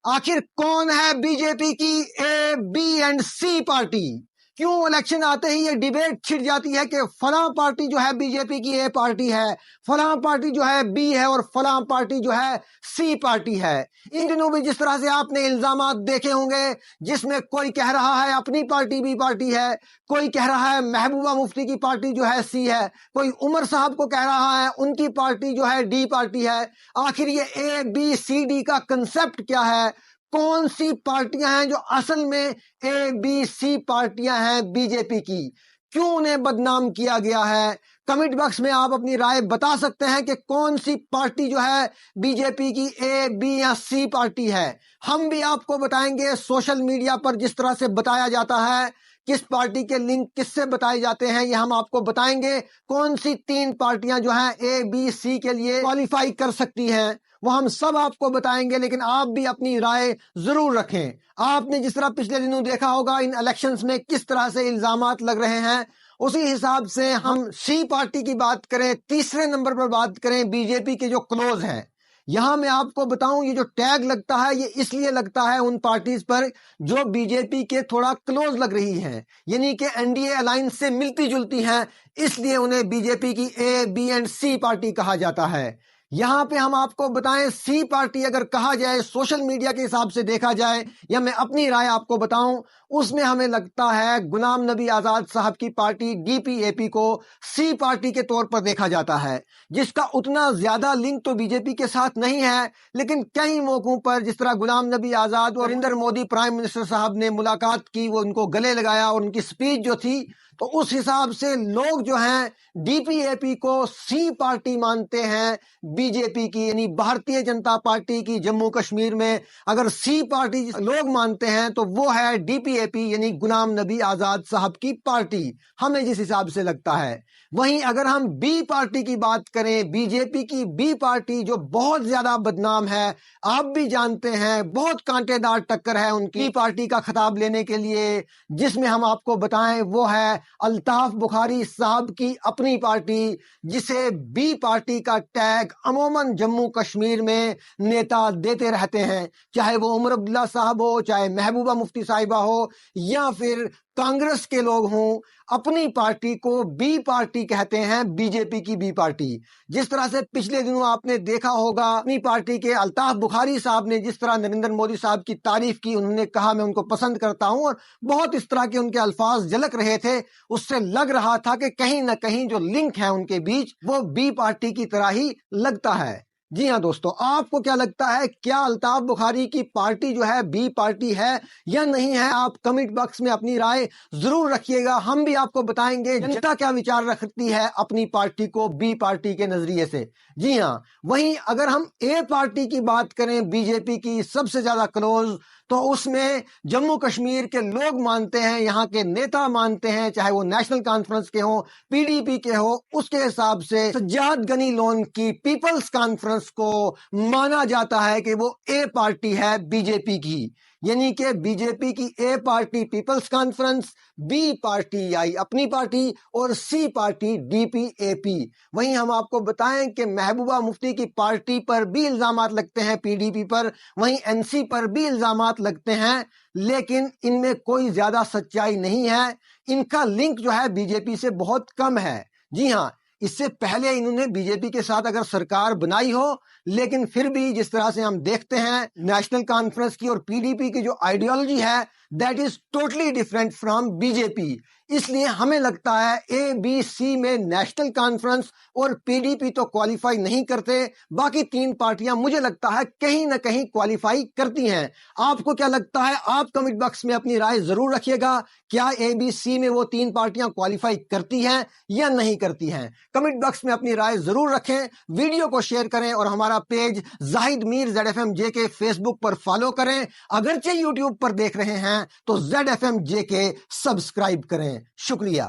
आखिर कौन है बीजेपी की A, B and C party? क्यों इलेक्शन आते ही ये डिबेट छिड़ जाती है कि फलां पार्टी जो है बीजेपी की ए पार्टी है, फलां पार्टी जो है बी है और फलां पार्टी जो है सी पार्टी है। इन दिनों भी जिस तरह से आपने इल्जामात देखे होंगे, जिसमें कोई कह रहा है अपनी पार्टी बी पार्टी है, कोई कह रहा है महबूबा मुफ्ती की पार्टी जो है सी है, कोई उमर साहब को कह रहा है उनकी पार्टी जो है डी पार्टी है। आखिर ये ए बी सी डी का कंसेप्ट क्या है? कौन सी पार्टियां हैं जो असल में ए बी सी पार्टियां हैं बीजेपी की? क्यों उन्हें बदनाम किया गया है? कमेंट बॉक्स में आप अपनी राय बता सकते हैं कि कौन सी पार्टी जो है बीजेपी की ए बी या सी पार्टी है। हम भी आपको बताएंगे सोशल मीडिया पर जिस तरह से बताया जाता है, किस पार्टी के लिंक किससे बताए जाते हैं, ये हम आपको बताएंगे। कौन सी 3 पार्टियां जो हैं ए बी सी के लिए क्वालिफाई कर सकती हैं, वो हम सब आपको बताएंगे। लेकिन आप भी अपनी राय जरूर रखें। आपने जिस तरह पिछले दिनों देखा होगा इन इलेक्शंस में किस तरह से इल्जामात लग रहे हैं, उसी हिसाब से हम सी पार्टी की बात करें, तीसरे नंबर पर बात करें बीजेपी के जो क्लोज हैं। यहां मैं आपको बताऊं, ये जो टैग लगता है ये इसलिए लगता है उन पार्टीज पर जो बीजेपी के थोड़ा क्लोज लग रही हैं, यानी कि एनडीए अलायंस से मिलती जुलती हैं, इसलिए उन्हें बीजेपी की A B and C party कहा जाता है। यहां पे हम आपको बताएं, सी पार्टी अगर कहा जाए, सोशल मीडिया के हिसाब से देखा जाए, या मैं अपनी राय आपको बताऊं, उसमें हमें लगता है गुलाम नबी आजाद साहब की पार्टी डीपीएपी को सी पार्टी के तौर पर देखा जाता है, जिसका उतना ज्यादा लिंक तो बीजेपी के साथ नहीं है, लेकिन कई मौकों पर जिस तरह गुलाम नबी आजाद और नरेंद्र मोदी प्राइम मिनिस्टर साहब ने मुलाकात की, वो उनको गले लगाया और उनकी स्पीच जो थी, तो उस हिसाब से लोग जो हैं डीपीएपी को सी पार्टी मानते हैं बीजेपी की, यानी भारतीय जनता पार्टी की। जम्मू कश्मीर में अगर सी पार्टी लोग मानते हैं तो वो है डीपीएपी, यानी गुलाम नबी आजाद साहब की पार्टी, हमें जिस हिसाब से लगता है। वहीं अगर हम बी पार्टी की बात करें, बीजेपी की बी पार्टी जो बहुत ज्यादा बदनाम है, आप भी जानते हैं, बहुत कांटेदार टक्कर है उनकी पार्टी का खिताब लेने के लिए, जिसमें हम आपको बताएं वो है अल्ताफ बुखारी साहब की अपनी पार्टी, जिसे बी पार्टी का टैग अमूमन जम्मू कश्मीर में नेता देते रहते हैं, चाहे वो उमर अब्दुल्ला साहब हो, चाहे महबूबा मुफ्ती साहिबा हो, या फिर कांग्रेस के लोग हों, अपनी पार्टी को बी पार्टी कहते हैं, बीजेपी की बी पार्टी। जिस तरह से पिछले दिनों आपने देखा होगा अपनी पार्टी के अल्ताफ बुखारी साहब ने जिस तरह नरेंद्र मोदी साहब की तारीफ की, उन्होंने कहा मैं उनको पसंद करता हूं, और बहुत इस तरह के उनके अल्फाज झलक रहे थे, उससे लग रहा था कि कहीं ना कहीं जो लिंक है उनके बीच वो बी पार्टी की तरह ही लगता है। जी हाँ दोस्तों, आपको क्या लगता है, क्या अल्ताफ बुखारी की पार्टी जो है बी पार्टी है या नहीं है? आप कमेंट बॉक्स में अपनी राय जरूर रखिएगा, हम भी आपको बताएंगे जनता क्या विचार रखती है अपनी पार्टी को बी पार्टी के नजरिए से। जी हाँ, वहीं अगर हम ए पार्टी की बात करें, बीजेपी की सबसे ज्यादा क्लोज, तो उसमें जम्मू कश्मीर के लोग मानते हैं, यहाँ के नेता मानते हैं, चाहे वो नेशनल कॉन्फ्रेंस के हो, पीडीपी के हो, उसके हिसाब से सज्जाद गनी लोन की पीपल्स कॉन्फ्रेंस को माना जाता है कि वो ए पार्टी है बीजेपी की, यानी कि बीजेपी की A party People's Conference, B party आई अपनी पार्टी, और सी पार्टी डीपीएपी। वहीं हम आपको बताएं कि महबूबा मुफ्ती की पार्टी पर भी इल्जामात लगते हैं पीडीपी पर, वहीं एनसी पर भी इल्जामात लगते हैं, लेकिन इनमें कोई ज्यादा सच्चाई नहीं है। इनका लिंक जो है बीजेपी से बहुत कम है। जी हाँ, इससे पहले इन्होंने बीजेपी के साथ अगर सरकार बनाई हो, लेकिन फिर भी जिस तरह से हम देखते हैं नेशनल कॉन्फ्रेंस की और पीडीपी की जो आइडियोलॉजी है, that is totally different from BJP. इसलिए हमें लगता है ए बी सी में नेशनल कॉन्फ्रेंस और पीडीपी तो क्वालिफाई नहीं करते, बाकी 3 पार्टियां मुझे लगता है कहीं ना कहीं क्वालिफाई करती हैं। आपको क्या लगता है? आप कमेंट बॉक्स में अपनी राय जरूर रखिएगा, क्या ए बी सी में वो 3 पार्टियां क्वालिफाई करती हैं या नहीं करती हैं? कमेंट बॉक्स में अपनी राय जरूर रखें, वीडियो को शेयर करें और हमारा page Zahid Mir ZFM JK Facebook पर फॉलो करें। अगरचे यूट्यूब पर देख रहे हैं तो ZFM JK सब्सक्राइब करें। शुक्रिया।